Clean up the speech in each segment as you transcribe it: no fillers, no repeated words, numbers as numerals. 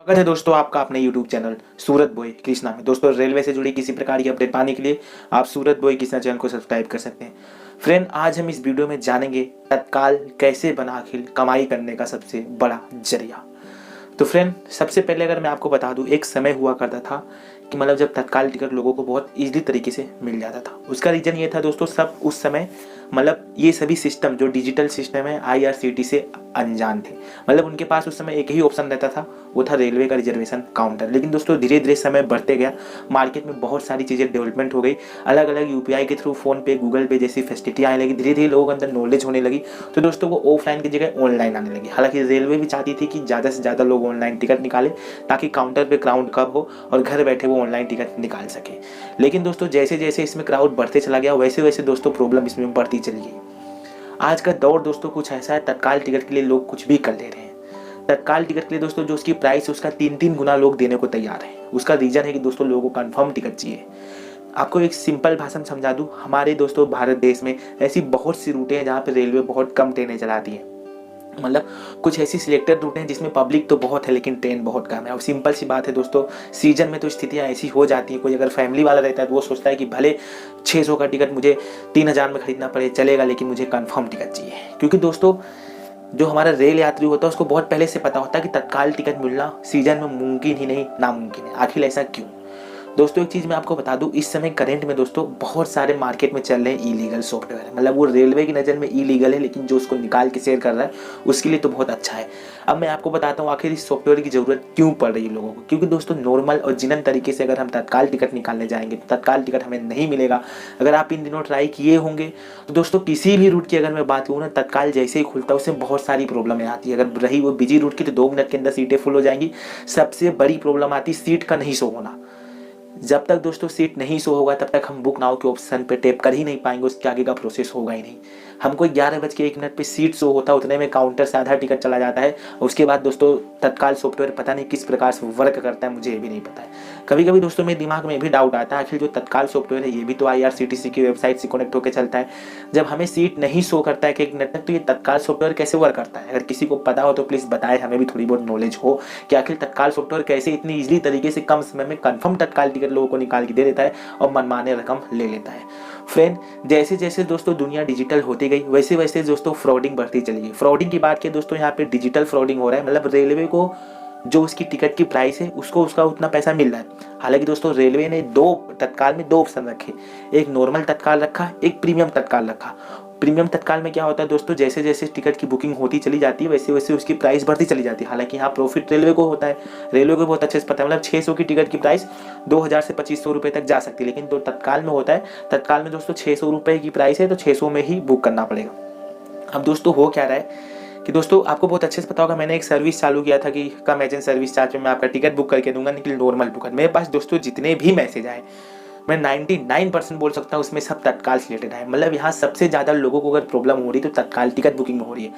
स्वागत है दोस्तों आपका अपने YouTube चैनल सूरत बॉय कृष्णा में। दोस्तों रेलवे से जुड़ी किसी प्रकार की अपडेट पाने के लिए आप सूरत बॉय कृष्णा चैनल को सब्सक्राइब कर सकते हैं। फ्रेंड, आज हम इस वीडियो में जानेंगे तत्काल कैसे बना आखिर कमाई करने का सबसे बड़ा जरिया। तो फ्रेंड, सबसे पहले अगर मैं आपको बता दूं, एक समय हुआ करता था कि मतलब जब तत्काल टिकट लोगों को बहुत ईजिली तरीके से मिल जाता था। उसका रीज़न ये था दोस्तों, सब उस समय मतलब ये सभी सिस्टम जो डिजिटल सिस्टम है IRCTC से अनजान थे। मतलब उनके पास उस समय एक ही ऑप्शन रहता था, वो था रेलवे का रिजर्वेशन काउंटर। लेकिन दोस्तों धीरे धीरे समय बढ़ते गया, मार्केट में बहुत सारी चीज़ें डेवलपमेंट हो गई, अलग अलग UPI के थ्रू फ़ोन पे गूगल पे जैसी फैसिलिटी आने लगी, धीरे धीरे लोगों के अंदर नॉलेज होने लगी। तो दोस्तों वो ऑफलाइन की जगह ऑनलाइन आने लगी। हालांकि रेलवे भी चाहती थी कि ज़्यादा से ज़्यादा लोग ऑनलाइन टिकट निकालें ताकि काउंटर पे क्राउड कम हो और घर बैठे वो ऑनलाइन टिकट निकाल सके। लेकिन दोस्तों जैसे जैसे इसमें क्राउड बढ़ते चला गया, वैसे वैसे दोस्तों प्रॉब्लम इसमें बढ़ती चली गई। आज का दौर दोस्तों कुछ ऐसा है, तत्काल टिकट के लिए लोग कुछ भी कर ले रहे हैं। तत्काल टिकट के लिए दोस्तों जो उसकी प्राइस है उसका 3-3 गुना लोग देने को तैयार हैं। उसका रीज़न है कि दोस्तों लोगों को कंफर्म टिकट चाहिए। आपको एक सिंपल भाषा में समझा दूं, हमारे दोस्तों भारत देश में ऐसी बहुत सी रूटें हैं जहाँ पे रेलवे बहुत कम ट्रेनें चलाती है। मतलब कुछ ऐसी सिलेक्टेड रूट हैं जिसमें पब्लिक तो बहुत है लेकिन ट्रेन बहुत कम है। अब सिंपल सी बात है दोस्तों, सीजन में तो स्थितियाँ ऐसी हो जाती हैं, कोई अगर फैमिली वाला रहता है तो वो सोचता है कि भले 600 का टिकट मुझे 3000 में खरीदना पड़े चलेगा, लेकिन मुझे कंफर्म टिकट चाहिए। क्योंकि दोस्तों जो हमारा रेल यात्री होता है उसको बहुत पहले से पता होता है कि तत्काल टिकट मिलना सीजन में मुमकिन ही नहीं, नामुमकिन है। आखिर ऐसा क्यों? दोस्तों एक चीज़ मैं आपको बता दूं, इस समय करंट में दोस्तों बहुत सारे मार्केट में चल रहे हैं इलीगल सॉफ्टवेयर। मतलब वो रेलवे की नज़र में इलीगल है, लेकिन जो उसको निकाल के शेयर कर रहा है उसके लिए तो बहुत अच्छा है। अब मैं आपको बताता हूँ आखिर इस सॉफ्टवेयर की ज़रूरत क्यों पड़ रही है लोगों को। क्योंकि दोस्तों नॉर्मल और जिनन तरीके से अगर हम तत्काल टिकट निकालने जाएंगे तो तत्काल टिकट हमें नहीं मिलेगा। अगर आप इन दिनों ट्राई किए होंगे तो दोस्तों किसी भी रूट की अगर मैं बात करूँ ना, तत्काल जैसे ही खुलता है उससे बहुत सारी प्रॉब्लम आती है। अगर रही वो बिजी रूट की तो 2 मिनट के अंदर सीटें फुल हो जाएंगी। सबसे बड़ी प्रॉब्लम आती है सीट का नहीं शो होना। जब तक दोस्तों सीट नहीं शो होगा तब तक हम बुक नाउ के ऑप्शन पे टैप कर ही नहीं पाएंगे, उसके आगे का प्रोसेस होगा ही नहीं। हमको 11:01 पे सीट शो होता है, उतने में काउंटर से आधा टिकट चला जाता है। उसके बाद दोस्तों तत्काल सॉफ्टवेयर पता नहीं किस प्रकार से वर्क करता है, मुझे ये भी नहीं पता है। कभी कभी दोस्तों मेरे दिमाग में भी डाउट आता है, आखिर जो तत्काल सॉफ्टवेयर है ये भी तो IRCTC की वेबसाइट से कनेक्ट होकर चलता है। जब हमें सीट नहीं शो करता है कि 1 मिनट तक, तो ये तत्काल सॉफ्टवेयर कैसे वर्क करता है? अगर किसी को पता हो तो प्लीज़ बताएं, हमें भी थोड़ी बहुत नॉलेज हो कि आखिर तत्काल सॉफ्टवेयर कैसे इतनी ईजिली तरीके से कम समय में कंफर्म तत्काल टिकट लोगों को निकाल के दे देता है और मनमाने रकम ले लेता है। फ्रेंड, जैसे जैसे दोस्तों दुनिया डिजिटल होती गई वैसे वैसे दोस्तों फ्रॉडिंग बढ़ती चली गई। फ्रॉडिंग की बात की दोस्तों, यहाँ पे डिजिटल फ्रॉडिंग हो रहा है। मतलब रेलवे को जो उसकी टिकट की प्राइस है उसको उसका उतना पैसा मिल रहा है। हालांकि दोस्तों रेलवे ने तत्काल में 2 ऑप्शन रखे, एक नॉर्मल तत्काल रखा, एक प्रीमियम तत्काल रखा। प्रीमियम तत्काल में क्या होता है दोस्तों, जैसे जैसे टिकट की बुकिंग होती चली जाती है वैसे वैसे उसकी प्राइस बढ़ती चली जाती है। हालांकि यहाँ प्रॉफिट रेलवे को होता है, रेलवे को बहुत अच्छे से पता है। मतलब 600 की टिकट की प्राइस 2000 से 2500 रुपये तक जा सकती है। लेकिन तो तत्काल में होता है, तत्काल में दोस्तों 600 रुपये की प्राइस है तो 600 में ही बुक करना पड़ेगा। अब दोस्तों हो क्या रहा है कि दोस्तों आपको बहुत अच्छे से पता होगा, मैंने एक सर्विस चालू किया था कि कम एजेंट सर्विस चार्ज में मैं आपका टिकट बुक करके दूंगा, लेकिन नॉर्मल बुक। मेरे पास दोस्तों जितने भी मैसेज आए, मैं 99% बोल सकता हूँ उसमें सब तत्काल से रिलेटेड है। मतलब यहाँ सबसे ज़्यादा लोगों को अगर प्रॉब्लम हो रही है तो तत्काल टिकट बुकिंग में हो रही है।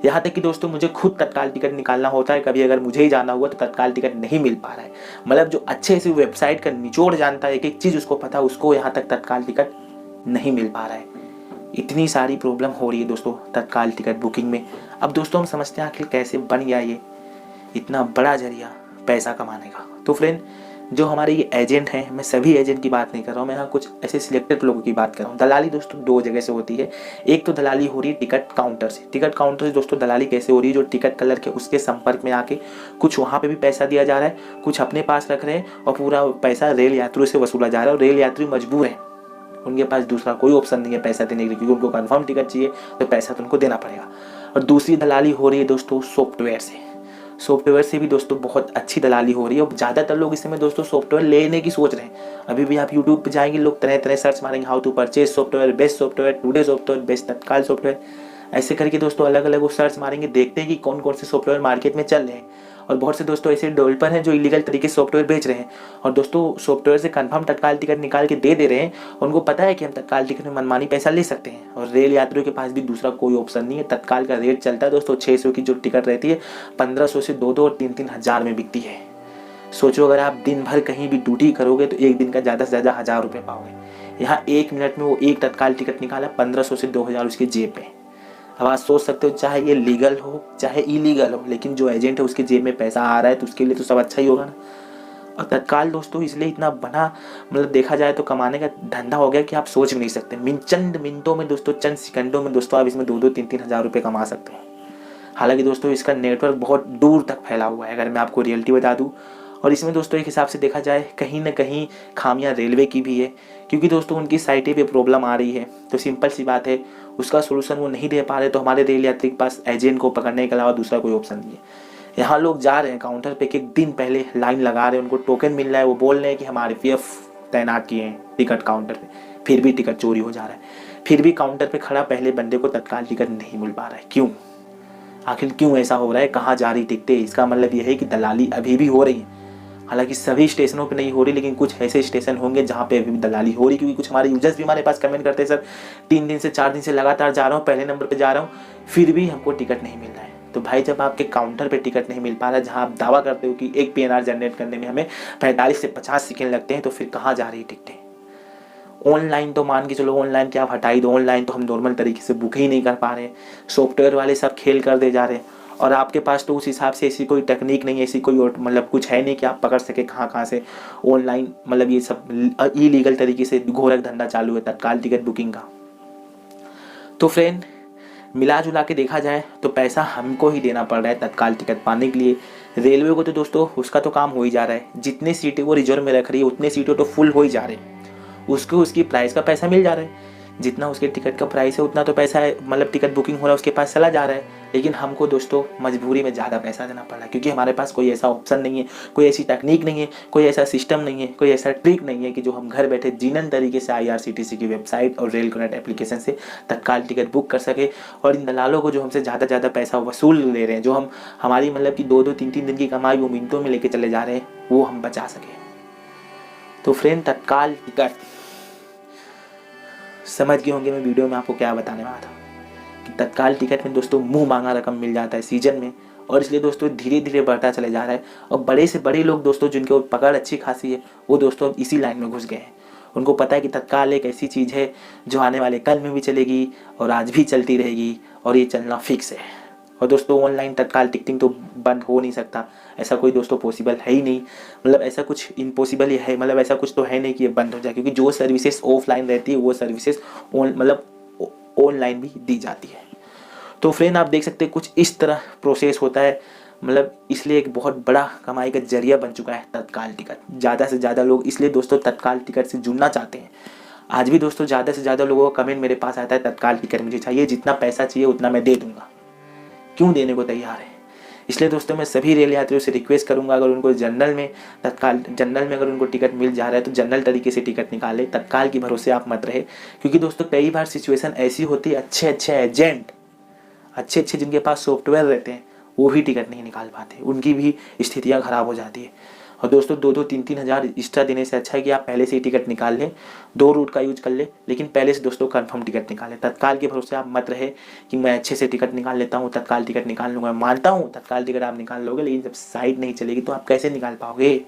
यहाँ तक कि दोस्तों मुझे खुद तत्काल टिकट निकालना होता है, कभी अगर मुझे ही जाना हुआ तो तत्काल टिकट नहीं मिल पा रहा है। मतलब जो अच्छे से वेबसाइट का निचोड़ जानता है, एक एक चीज़ उसको पता है, उसको यहाँ तक तत्काल टिकट नहीं मिल पा रहा है। इतनी सारी प्रॉब्लम हो रही है दोस्तों तत्काल टिकट बुकिंग में। अब दोस्तों हम समझते हैं आखिर कैसे बन गया ये इतना बड़ा जरिया पैसा कमाने का। तो फ्रेंड, जो हमारे ये एजेंट हैं, मैं सभी एजेंट की बात नहीं कर रहा हूँ, मैं यहाँ कुछ ऐसे सिलेक्टेड लोगों की बात कर रहा हूँ। दलाली दोस्तों 2 जगह से होती है। एक तो दलाली हो रही है टिकट काउंटर से। टिकट काउंटर से दोस्तों दलाली कैसे हो रही है, जो टिकट कलर के उसके संपर्क में आके कुछ वहाँ पे भी पैसा दिया जा रहा है, कुछ अपने पास रख रहे हैं और पूरा पैसा रेल यात्रियों से वसूला जा रहा है। और रेल यात्री मजबूर हैं, उनके पास दूसरा कोई ऑप्शन नहीं है पैसा देने के लिए, क्योंकि उनको कंफर्म टिकट चाहिए तो पैसा तो उनको देना पड़ेगा। और दूसरी दलाली हो रही है दोस्तों सॉफ्टवेयर से। सॉफ्टवेयर से भी दोस्तों बहुत अच्छी दलाली हो रही है और ज़्यादातर लोग इस समय दोस्तों सॉफ्टवेयर लेने की सोच रहे हैं। अभी भी आप यूट्यूब पे जाएंगे, लोग तरह तरह सर्च मारेंगे, how to purchase software, best software, today software, best Tatkal software, ऐसे करके दोस्तों अलग अलग वो सर्च मारेंगे, देखते हैं कि कौन कौन से सॉफ्टवेयर मार्केट में चल रहे हैं। और बहुत से दोस्तों ऐसे डेवलपर हैं जो इलीगल तरीके से सॉफ्टवेयर बेच रहे हैं और दोस्तों सॉफ्टवेयर से कंफर्म तत्काल टिकट निकाल के दे रहे हैं। उनको पता है कि हम तत्काल टिकट में मनमानी पैसा ले सकते हैं और रेल यात्रियों के पास भी दूसरा कोई ऑप्शन नहीं है। तत्काल का रेट चलता है दोस्तों 600 की जो टिकट रहती है 1500 से 2-2 और 3-3 हज़ार में बिकती है। सोचो अगर आप दिन भर कहीं भी ड्यूटी करोगे तो एक दिन का ज़्यादा से ज़्यादा 1000 रुपये पाओगे। यहाँ 1 मिनट में वो एक तत्काल टिकट निकाला 1500 से 2000 उसके जेब में। अब आप सोच सकते हो चाहे ये लीगल हो चाहे इलीगल हो, लेकिन जो एजेंट है उसके जेब में पैसा आ रहा है तो उसके लिए तो सब अच्छा ही होगा ना। और तत्काल दोस्तों इसलिए इतना बना मतलब देखा जाए तो कमाने का धंधा हो गया कि आप सोच भी नहीं सकते। चंद मिनटों में दोस्तों, चंद सेकंडों में दोस्तों आप इसमें 2-3 हज़ार रुपये कमा सकते हैं। हालांकि दोस्तों इसका नेटवर्क बहुत दूर तक फैला हुआ है, अगर मैं आपको रियलिटी बता दूं। और इसमें दोस्तों एक हिसाब से देखा जाए कहीं ना कहीं खामियां रेलवे की भी है, क्योंकि दोस्तों उनकी साइटें पे प्रॉब्लम आ रही है तो सिंपल सी बात है उसका सोल्यूशन वो नहीं दे पा रहे, तो हमारे रेल यात्री के पास एजेंट को पकड़ने के अलावा दूसरा कोई ऑप्शन नहीं है। यहाँ लोग जा रहे हैं काउंटर पे, एक दिन पहले लाइन लगा रहे हैं, उनको टोकन मिल रहा है, वो बोल रहे हैं कि हम RPF तैनात किए हैं टिकट काउंटर पे, फिर भी टिकट चोरी हो जा रहा है। फिर भी काउंटर पे खड़ा पहले बंदे को तत्काल टिकट नहीं मिल पा रहा है। क्यों? आखिर क्यों ऐसा हो रहा है? कहाँ जा रही टिकटें? इसका मतलब यह है कि दलाली अभी भी हो रही है। हालांकि सभी स्टेशनों पे नहीं हो रही, लेकिन कुछ ऐसे स्टेशन होंगे जहाँ पे अभी भी दलाली हो रही, क्योंकि कुछ हमारे यूजर्स भी हमारे पास कमेंट करते हैं, सर 3 दिन से 4 दिन से लगातार जा रहा हूँ, पहले नंबर पे जा रहा हूँ, फिर भी हमको टिकट नहीं मिल रहा है। तो भाई जब आपके काउंटर पे टिकट नहीं मिल पा रहा है, जहाँ आप दावा करते हो कि एक PNR जनरेट करने में हमें 45 से 50 सेकेंड लगते हैं, तो फिर कहाँ जा रही टिकटें? ऑनलाइन तो मान के चलो, ऑनलाइन क्या आप हटाई दो, ऑनलाइन तो हम नॉर्मल तरीके से बुक ही नहीं कर पा रहे, सॉफ्टवेयर वाले सब खेल कर दे जा रहे हैं, और आपके पास तो उस हिसाब से ऐसी कोई टेक्निक नहीं है, ऐसी कोई मतलब कुछ है नहीं कि आप पकड़ सके कहाँ से ऑनलाइन मतलब ये सब इलीगल तरीके से घोरक धंधा चालू है तत्काल टिकट बुकिंग का। तो फ्रेंड मिला जुला के देखा जाए तो पैसा हमको ही देना पड़ रहा है तत्काल टिकट पाने के लिए। रेलवे को तो दोस्तों उसका तो काम हो ही जा रहा है, जितनी सीटें वो रिजर्व में रख रही है उतनी सीटें तो फुल हो ही जा रही है, उसको उसकी प्राइस का पैसा मिल जा रहा है, जितना उसके टिकट का प्राइस है उतना तो पैसा है मतलब टिकट बुकिंग हो रहा है उसके पास चला जा रहा है। लेकिन हमको दोस्तों मजबूरी में ज़्यादा पैसा देना पड़ रहा है, क्योंकि हमारे पास कोई ऐसा ऑप्शन नहीं है, कोई ऐसी टेक्निक नहीं है, कोई ऐसा सिस्टम नहीं है, कोई ऐसा ट्रिक नहीं है कि जो हम घर बैठे जीनन तरीके से IRCTC की वेबसाइट और रेल कनेक्ट एप्लीकेशन से तत्काल टिकट बुक कर सके, और इन दलालों को जो हमसे ज़्यादा पैसा वसूल ले रहे हैं, जो हम हमारी मतलब कि 2-2 3-3 दिन की कमाई वो मिनटों में लेके चले जा रहे हैं, वो हम बचा सके। तो फ्रेंड तत्काल टिकट समझ गए होंगे मैं वीडियो में आपको क्या बताने वाला था कि तत्काल टिकट में दोस्तों मुंह मांगा रकम मिल जाता है सीजन में, और इसलिए दोस्तों धीरे धीरे बढ़ता चले जा रहा है। और बड़े से बड़े लोग दोस्तों जिनके पकड़ अच्छी खासी है वो दोस्तों अब इसी लाइन में घुस गए हैं। उनको पता है कि तत्काल एक ऐसी चीज़ है जो आने वाले कल में भी चलेगी और आज भी चलती रहेगी, और ये चलना फिक्स है। और दोस्तों ऑनलाइन तत्काल टिकटिंग तो बंद हो नहीं सकता, ऐसा कोई दोस्तों पॉसिबल है ही नहीं, मतलब ऐसा कुछ इम्पॉसिबल ही है, मतलब ऐसा कुछ तो है नहीं कि ये बंद हो जाए, क्योंकि जो सर्विसेज ऑफलाइन रहती है वो सर्विसेज मतलब ऑनलाइन भी दी जाती है। तो फ्रेंड आप देख सकते हैं कुछ इस तरह प्रोसेस होता है, मतलब इसलिए एक बहुत बड़ा कमाई का जरिया बन चुका है तत्काल टिकट। ज़्यादा से ज़्यादा लोग इसलिए दोस्तों तत्काल टिकट से जुड़ना चाहते हैं। आज भी दोस्तों ज़्यादा से ज़्यादा लोगों का कमेंट मेरे पास आता है तत्काल टिकट मुझे चाहिए, जितना पैसा चाहिए उतना मैं दे दूंगा। क्यों देने को तैयार है? इसलिए दोस्तों मैं सभी रेल यात्रियों से रिक्वेस्ट करूंगा, अगर उनको जनरल में अगर उनको टिकट मिल जा रहा है तो जनरल तरीके से टिकट निकाले, तत्काल के भरोसे आप मत रहे। क्योंकि दोस्तों कई बार सिचुएशन ऐसी होती है, अच्छे एजेंट अच्छे जिनके पास सॉफ्टवेयर रहते हैं वो भी टिकट नहीं निकाल पाते, उनकी भी स्थितियाँ खराब हो जाती है। और दोस्तों 2-2 3-3 हज़ार एक्स्ट्रा देने से अच्छा है कि आप पहले से ही टिकट निकाल लें, 2 रूट का यूज कर ले, लेकिन पहले से दोस्तों कंफर्म टिकट निकालें। तत्काल के भरोसे आप मत रहे कि मैं अच्छे से टिकट निकाल लेता हूँ, तत्काल टिकट निकाल लूँगा। मैं मानता हूँ तत्काल टिकट आप निकाल लोगे, लेकिन जब साइट नहीं चलेगी तो आप कैसे निकाल पाओगे?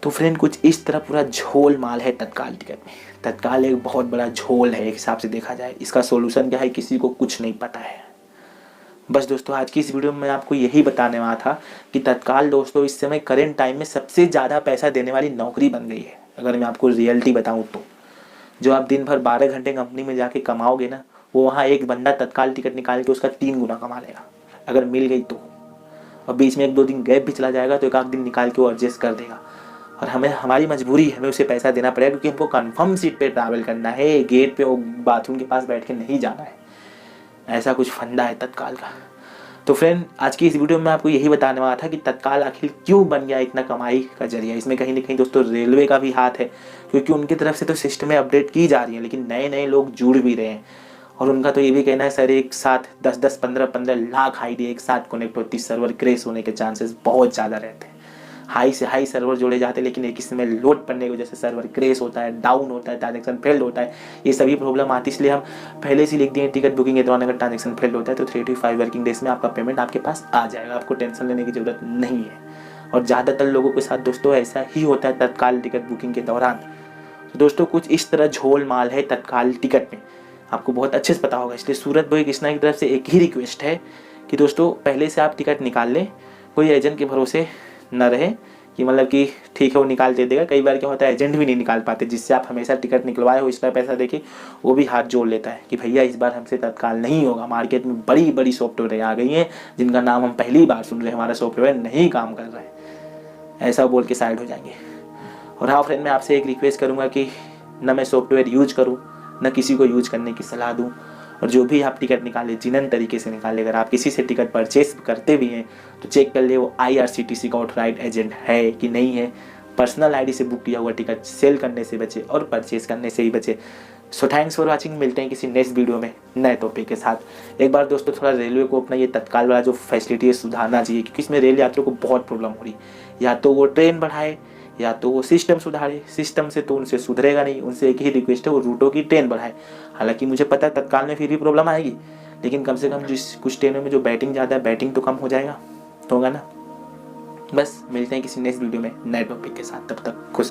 तो फ्रेंड कुछ इस तरह पूरा झोल माल है तत्काल टिकट में। तत्काल एक बहुत बड़ा झोल है एक हिसाब से देखा जाए। इसका सोल्यूशन क्या है किसी को कुछ नहीं पता है। बस दोस्तों आज की इस वीडियो में मैं आपको यही बताने वाला था कि तत्काल दोस्तों इस समय करेंट टाइम में सबसे ज़्यादा पैसा देने वाली नौकरी बन गई है। अगर मैं आपको रियलिटी बताऊं तो जो आप दिन भर 12 घंटे कंपनी में जाके कमाओगे ना, वो वहाँ एक बंदा तत्काल टिकट निकाल के उसका 3 गुना कमा लेगा अगर मिल गई तो। और बीच में 1-2 दिन गैप भी चला जाएगा तो 1 दिन निकाल के वो एडजस्ट कर देगा। और हमारी मजबूरी है, हमें उसे पैसा देना पड़ेगा, क्योंकि हमको कंफर्म सीट पे ट्रैवल करना है, गेट पे बाथरूम के पास बैठ के नहीं जाना है। ऐसा कुछ फंडा है तत्काल का। तो फ्रेंड आज की इस वीडियो में आपको यही बताने वाला था कि तत्काल आखिर क्यों बन गया इतना कमाई का जरिया। इसमें कहीं ना कहीं दोस्तों रेलवे का भी हाथ है, क्योंकि उनकी तरफ से तो सिस्टम में अपडेट की जा रही है, लेकिन नए लोग जुड़ भी रहे हैं। और उनका तो ये भी कहना है सर एक साथ 10-10 15-15 लाख आईडी एक साथ कनेक्ट होती, सर्वर क्रैश होने के चांसेस बहुत ज़्यादा रहते हैं। हाई से हाई सर्वर जोड़े जाते हैं, लेकिन एक समय लोड पड़ने की वजह से सर्वर क्रैश होता है, डाउन होता है, ट्रांजेक्शन फेल्ड होता है। ये सभी प्रॉब्लम आती है, इसलिए हम पहले से लिख दिए टिकट बुकिंग के दौरान अगर ट्रांजेक्शन फेल्ड होता है तो 3 to 5 वर्किंग डेज में आपका पेमेंट आपके पास आ जाएगा, आपको टेंशन लेने की जरूरत नहीं है। और ज़्यादातर लोगों के साथ दोस्तों ऐसा ही होता है तत्काल टिकट बुकिंग के दौरान। तो दोस्तों कुछ इस तरह झोल माल है तत्काल टिकट में। आपको बहुत अच्छे से पता होगा। इसलिए सूरत बॉय कृष्णा की तरफ से एक ही रिक्वेस्ट है कि दोस्तों पहले से आप टिकट निकाल लें, कोई एजेंट के भरोसे न रहे कि मतलब कि ठीक है वो निकाल दे देगा। कई बार क्या होता है एजेंट भी नहीं निकाल पाते, जिससे आप हमेशा टिकट निकलवाए हो इसका पैसा देके वो भी हाथ जोड़ लेता है कि भैया इस बार हमसे तत्काल नहीं होगा। मार्केट में बड़ी बड़ी सॉफ्टवेयर आ गई हैं जिनका नाम हम पहली बार सुन रहे हैं, हमारा सॉफ्टवेयर नहीं काम कर रहा है, ऐसा बोल के साइड हो जाएंगे। और हाँ फ्रेंड, मैं आपसे एक रिक्वेस्ट करूँगा कि न मैं सॉफ्टवेयर यूज करूँ न किसी को यूज करने की सलाह दूँ। और जो भी आप टिकट निकालें जिनन तरीके से निकालें। अगर आप किसी से टिकट परचेस करते भी हैं तो चेक कर ले वो IRCTC का ऑथराइज्ड एजेंट है कि नहीं है। पर्सनल आईडी से बुक किया हुआ टिकट सेल करने से बचे और परचेस करने से ही बचे। So thanks for watching. मिलते हैं किसी नेक्स्ट वीडियो में नए टॉपिक के साथ। एक बार दोस्तों थोड़ा रेलवे को अपना ये तत्काल वाला जो फैसिलिटी है सुधारना चाहिए, क्योंकि इसमें रेल यात्रियों को बहुत प्रॉब्लम हो रही। या तो वो ट्रेन बढ़ाए या तो वो सिस्टम सुधारे। सिस्टम से तो उनसे सुधरेगा नहीं, उनसे एक ही रिक्वेस्ट है वो रूटों की ट्रेन बढ़ाए। हालांकि मुझे पता है तत्काल में फिर भी प्रॉब्लम आएगी, लेकिन कम से कम जिस कुछ ट्रेनों में जो बैटिंग ज़्यादा है बैटिंग तो कम हो जाएगा, तो होगा ना। बस मिलते हैं किसी नेक्स्ट वीडियो में नए टॉपिक के साथ, तब तक खुश।